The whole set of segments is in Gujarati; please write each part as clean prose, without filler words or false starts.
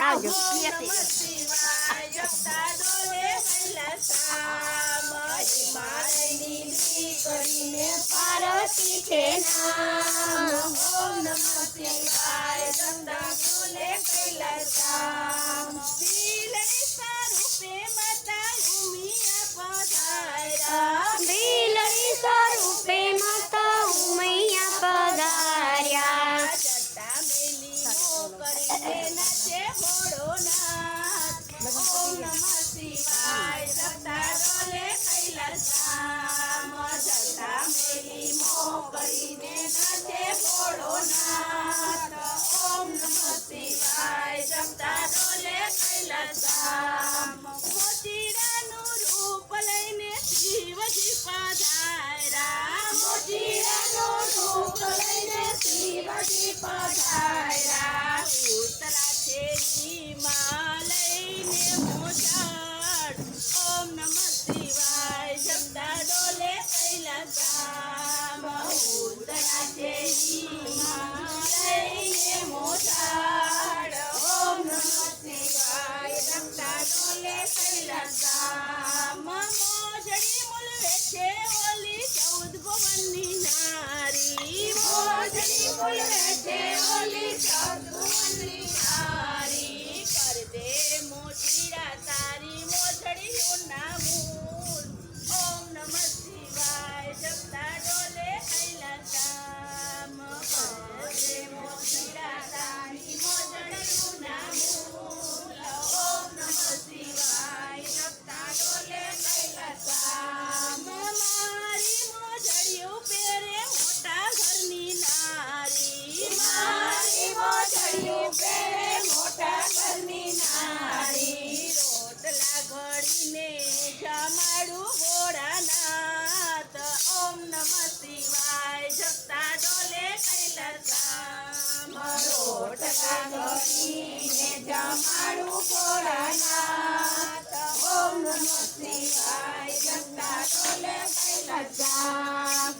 આવજો નમઃ શિવાય જપતા ડોલે કૈલાસધામ હિમાલયની દીકરીને પાર્વતી છે નામ ઓમ નમઃ શિવાય જપતા ડોલે કૈલાસધામ દિલની સ્વરૂપે માતા ઉમિયા પધાર્યા દિલની સ્વરૂપે માતા ઉમૈયા પધાર્યા જટા મેલી મો કરીને નાચે ભોળોનાથ ઓમ નમઃ શિવાય જપતા ડોલે કૈલાસધામ જટા મેલી મો કરીને નાચે ભોળોનાથ ઓમ નમઃ શિવાય જપતા ડોલે કૈલાસધામ મોતીડાનું રૂપ લઈને શિવજી પધાર્યા મોતીડાનું રૂપ લઈને શિવજી પધાર્યા ઉતરા છે હિમાલયને મોજાડ ઓમ નમઃ શિવાય જપતા ડોલે કૈલાસધામ ઉતરા છે હિમાલયને મોજાડ ઓમ નમઃ શિવાય જપતા ડોલે કૈલાસધામ મોજડી મુલવે છે ઓલી 14 ભુવનની નારી મોજડી મુલવે છે ઓલી 14 ભુવનની નારી કર દે મોતીડા તારી મોજડીનું નામું ઓમ નમઃ શિવાય જપતા ડોલે કૈલાસધામ કર દે મોતીડા તારી મોજડીનું નામું ઓમ નમઃ શિવાય જપતા ડોલે કૈલાસધામ મારી મોજડીઓ પહેરે મોટા ઘરની નારી મારી મોજડીઓ પહેરે મોટા ઘરની નારી રોટલા ઘડીને જમાડું ભોળાનાથ ઓમ નમઃ શિવાય જપતા ડોલે કૈલાસધામ રોટલા ઘડીને જમાડું ભોળાનાથ ઓમ નમઃ શિવાય જપતા ડોલે કૈલાસધામ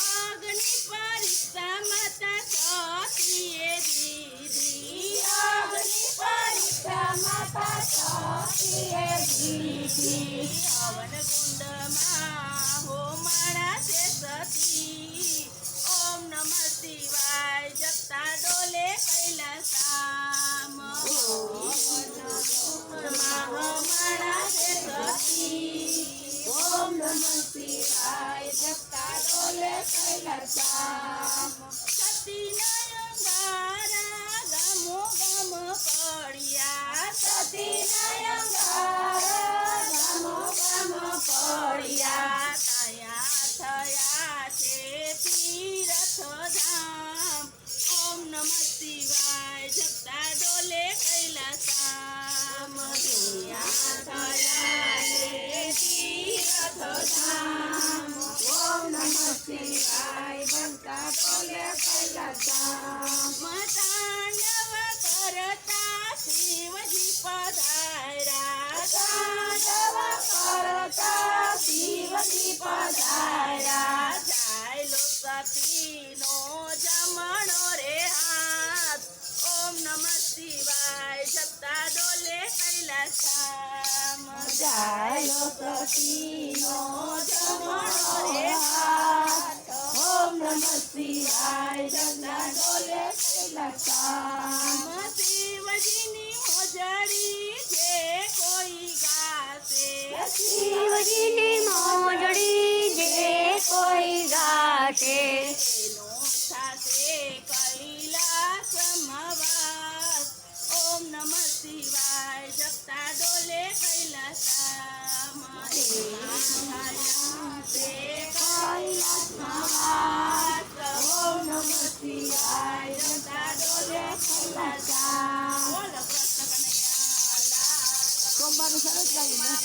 અગ્નિ પરીક્ષા માતા સતીએ દીધી અગ્નિ પરીક્ષા માતા સતીએ દીધી હવન કુંડમાં હોમાડા છે સતી ઓમ નમઃ શિવાય જપતા ડોલે કૈલાસધામ હોમાડા છે સતી ઓમ નમઃ શિવાય જપતા ડોલે કૈલાસધામ સતીના અંગારા ગામો ગામ પડ્યા સતીના અંગારા ગામો ગામ પડ્યા તયા થયા છે તીર્થધામ ઓમ નમઃ શિવાય જપતા ડોલે કૈલાસધામ તયા થયા છે તીર્થધામ ઓમ નમઃ શિવાય જપતા ડોલે કૈલાસધામ તાંડવ કરતા શિવજી પધાર્યા તાંડવ કરતા શિવજી પધાર્યા ચાલો સતીનો જમણો રે હાથ ઓમ નમઃ શિવાય જપતા ડોલે કૈલાસધામ ચાલો સતીનો જમણો રે હાથ ઓમ નમઃ શિવાય જપતા ડોલે કૈલાસધામ શિવજીની મોજડી જે કોઈ ગાશે શિવજીની મોજડી જે કોઈ ગાશે એનો થાશે કૈલાસમાં વાસ ઓમ નમઃ શિવાય જપતા ડોલે કૈલાસધામ થાશે કૈલાસમાં વાસ ઓમ નમઃ શિવાય જપતા ડોલે કૈલાસધામ બોલો કૃષ્ણ કનૈયા લાલ. સોમવારનું સરસ લાગ્યું.